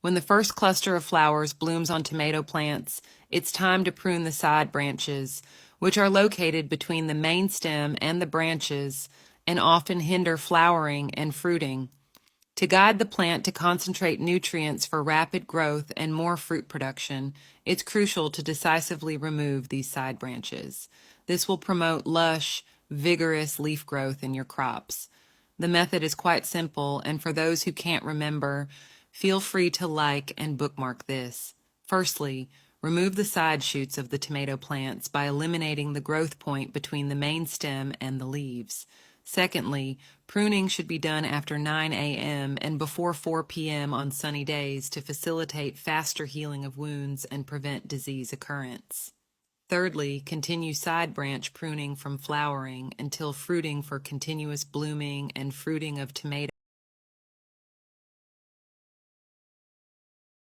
When the first cluster of flowers blooms on tomato plants, it's time to prune the side branches, which are located between the main stem and the branches and often hinder flowering and fruiting. To guide the plant to concentrate nutrients for rapid growth and more fruit production, it's crucial to decisively remove these side branches. This will promote lush, vigorous leaf growth in your crops. The method is quite simple, and for those who can't remember, feel free to like and bookmark this. Firstly, remove the side shoots of the tomato plants by eliminating the growth point between the main stem and the leaves. Secondly, pruning should be done after 9 a.m. and before 4 p.m. on sunny days to facilitate faster healing of wounds and prevent disease occurrence. Thirdly, continue side branch pruning from flowering until fruiting for continuous blooming and fruiting of tomatoes.